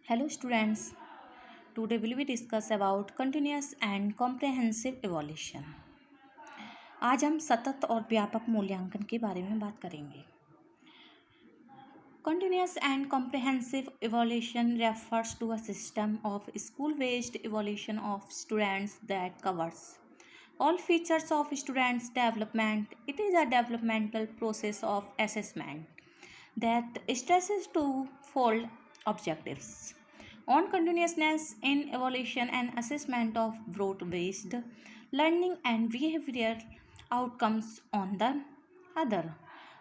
Hello students, today will we discuss about continuous and comprehensive evaluation। आज हम सतत और व्यापक मूल्यांकन के बारे में बात करेंगे। Continuous and comprehensive evaluation refers to a system of school-based evaluation of students that covers all features of students' development. It is a developmental process of assessment that stresses twofold objectives on continuousness in evaluation and assessment of broad-based learning and behavioral outcomes on the other.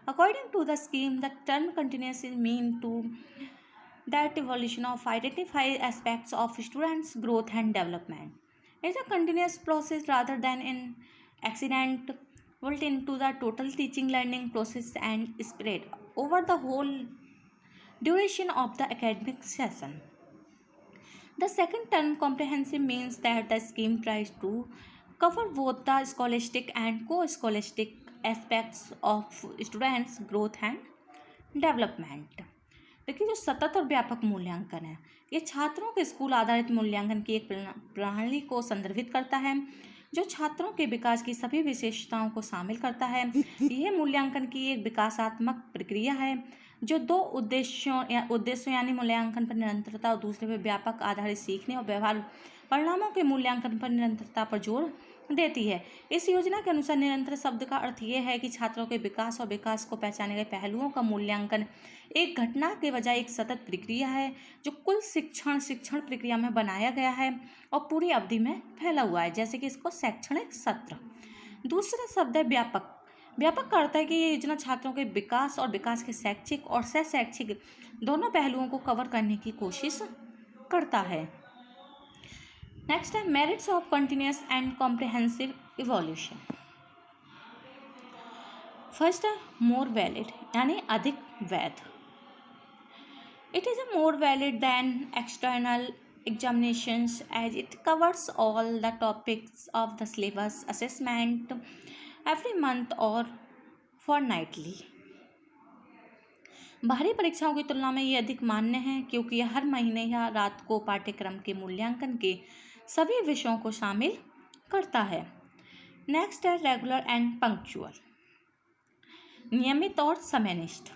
According to the scheme, the term continuous is mean to that evolution of identify aspects of students' growth and development. It is a continuous process rather than an accident built into the total teaching learning process and spread over the whole duration of the academic session. The second term, comprehensive, means that the scheme tries to cover both the scholastic and co-scholastic aspects of students' growth and development. देखिए, जो सतत और व्यापक मूल्यांकन है, ये छात्रों के स्कूल आधारित मूल्यांकन की एक प्रणाली को संदर्भित करता है जो छात्रों के विकास की सभी विशेषताओं को शामिल करता है। यह मूल्यांकन की एक विकासात्मक प्रक्रिया है जो दो उद्देश्यों यानी मूल्यांकन पर निरंतरता और दूसरे पर व्यापक आधारित सीखने और व्यवहार परिणामों के मूल्यांकन पर निरंतरता पर जोर देती है। इस योजना के अनुसार निरंतर शब्द का अर्थ यह है कि छात्रों के विकास और विकास को पहचाने गए पहलुओं का मूल्यांकन एक घटना के बजाय एक सतत प्रक्रिया है जो कुल शिक्षण प्रक्रिया में बनाया गया है और पूरी अवधि में फैला हुआ है, जैसे कि इसको शैक्षणिक सत्र। दूसरा शब्द है व्यापक। व्यापक का अर्थ है कि ये योजना छात्रों के विकास और विकास के शैक्षिक और शैक्षिक दोनों पहलुओं को कवर करने की कोशिश करता है। नेक्स्ट है merits of continuous and comprehensive evolution. First है मोर वैलिड यानी अधिक वैध। It is a more valid than external examinations as it covers all the topics of the syllabus assessment every month और फॉरनाइटली। बाहरी परीक्षाओं की तुलना में ये अधिक मान्य है क्योंकि यह हर महीने या रात को पाठ्यक्रम के मूल्यांकन के सभी विषयों को शामिल करता है। नेक्स्ट है रेगुलर एंड पंक्चुअल, नियमित और समयनिष्ठ।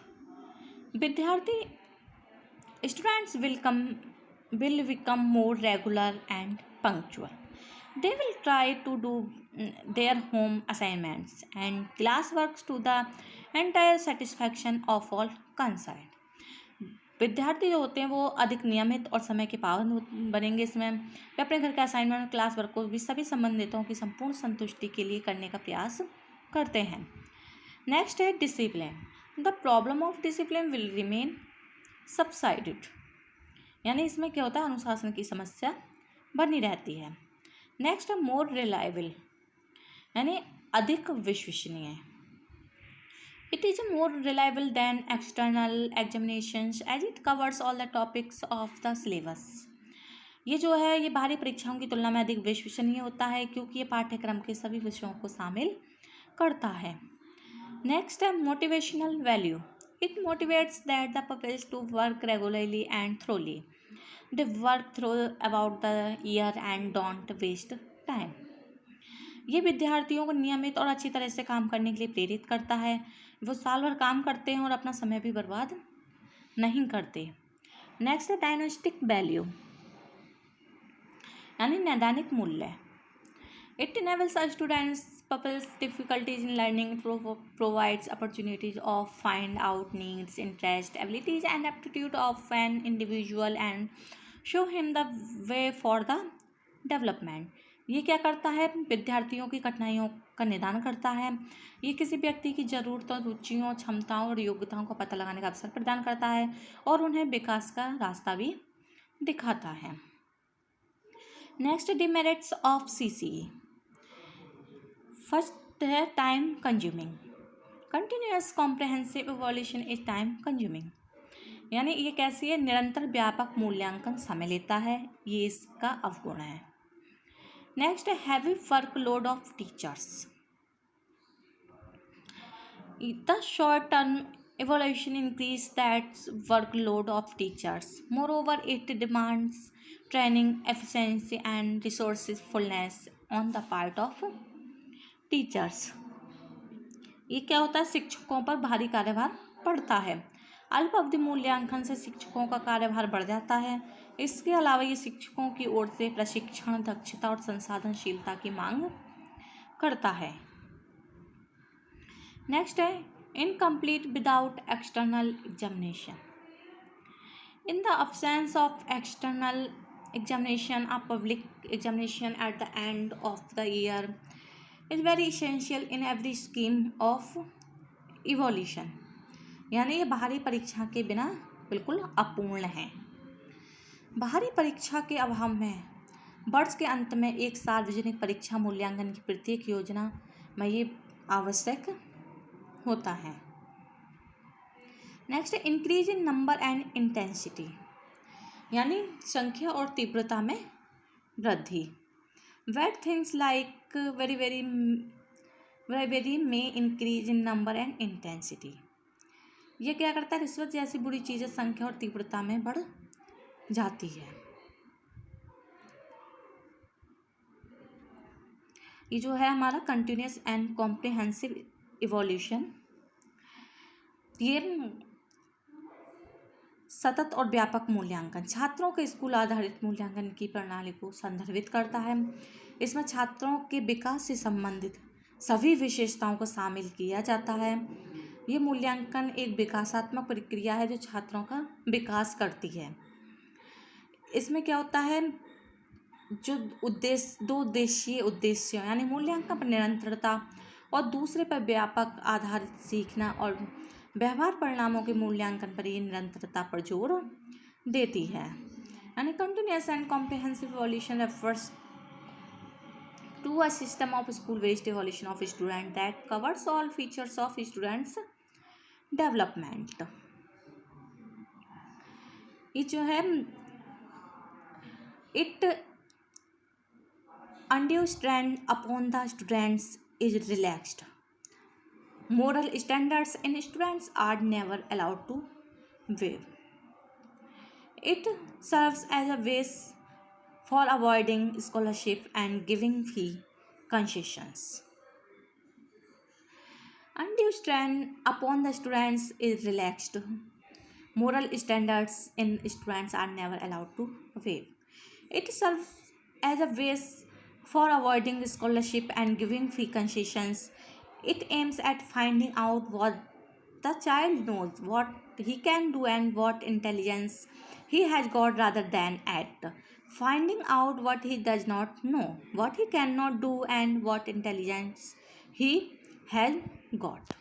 विद्यार्थी students will become more regular and punctual. They will try to do their home assignments and classwork to the entire satisfaction of all concerned. विद्यार्थी जो होते हैं वो अधिक नियमित और समय के पाबंद बनेंगे। इसमें वे अपने घर के असाइनमेंट और क्लास वर्क को भी सभी संबंधितों की संपूर्ण संतुष्टि के लिए करने का प्रयास करते हैं। नेक्स्ट है discipline. The problem of discipline will remain subsided, यानी इसमें क्या होता है, अनुशासन की समस्या बनी रहती है। नेक्स्ट है मोर रिलायबल, यानी अधिक विश्वसनीय। It is more reliable than external examinations as it covers all the topics of the syllabus. ये जो है ये बाहरी परीक्षाओं की तुलना में अधिक विश्वसनीय होता है क्योंकि ये पाठ्यक्रम के सभी विषयों को शामिल करता है। नेक्स्ट है motivational value. It motivates that the pupils to work regularly and thoroughly. They work throughout the year and don't waste time. ये विद्यार्थियों को नियमित और अच्छी तरह से काम करने के लिए प्रेरित करता है। वो साल भर काम करते हैं और अपना समय भी बर्बाद नहीं करते। नेक्स्ट है डायग्नोस्टिक वैल्यू, यानी नैदानिक मूल्य। It enables our students pupils difficulties in learning, provides opportunities of find out needs, interest, abilities and aptitude of an individual and show him the way for the development. ये क्या करता है, विद्यार्थियों की कठिनाइयों का निदान करता है। ये किसी व्यक्ति की ज़रूरतों, रुचियों, क्षमताओं और योग्यताओं का पता लगाने का अवसर प्रदान करता है और उन्हें विकास का रास्ता भी दिखाता है। Next demerits of CCE। First है time consuming. Continuous comprehensive evolution is time consuming, यानी ये कैसी है, निरंतर व्यापक मूल्यांकन समय लेता है, ये इसका अवगुण है। नेक्स्ट है heavy workload of teachers. The short term evaluation increase that workload of teachers. Moreover, it demands training, efficiency, and resourcefulness on the part of teachers. ये क्या होता है, शिक्षकों पर भारी कार्यभार पड़ता है। अल्प अवधि मूल्यांकन से शिक्षकों का कार्यभार बढ़ जाता है। इसके अलावा ये शिक्षकों की ओर से प्रशिक्षण, दक्षता और संसाधनशीलता की मांग करता है। नेक्स्ट है incomplete without external examination. In the absence of external examination, a public examination at the end of the year is very essential in every scheme of evaluation। यानी ये बाहरी परीक्षा के बिना बिल्कुल अपूर्ण है। बाहरी परीक्षा के अभाव में वर्ष के अंत में एक सार्वजनिक परीक्षा मूल्यांकन की प्रत्येक योजना में ये आवश्यक होता है। नेक्स्ट है increase in number and intensity, यानी संख्या और तीव्रता में वृद्धि। Wait things like very very में increase in number and intensity. ये क्या करता है, रिश्वत जैसी बुरी चीज़ें संख्या और तीव्रता में बढ़ जाती है। ये जो है हमारा कंटिन्यूस एंड कॉम्प्रिहेंसिव इवोल्यूशन, ये सतत और व्यापक मूल्यांकन छात्रों के स्कूल आधारित मूल्यांकन की प्रणाली को संदर्भित करता है। इसमें छात्रों के विकास से संबंधित सभी विशेषताओं को शामिल किया जाता है। ये मूल्यांकन एक विकासात्मक प्रक्रिया है जो छात्रों का विकास करती है। इसमें क्या होता है, जो दो उद्देश्य उद्देश्य यानी मूल्यांकन पर निरंतरता और दूसरे पर व्यापक आधारित सीखना और व्यवहार परिणामों के मूल्यांकन पर ये निरंतरता पर जोर देती है। यानी continuous and comprehensive evolution refers to a system of school based evolution of student that covers all features of students development. ये जो है it undue strain upon the students is relaxed. Moral standards in students are never allowed to waive. It serves as a base for avoiding scholarship and giving fee concessions. Undue strain upon the students is relaxed. Moral standards in students are never allowed to waive. It serves as a base for avoiding scholarship and giving fee concessions. It aims at finding out what the child knows, what he can do, and what intelligence he has got, rather than at finding out what he does not know, what he cannot do, and what intelligence he has got.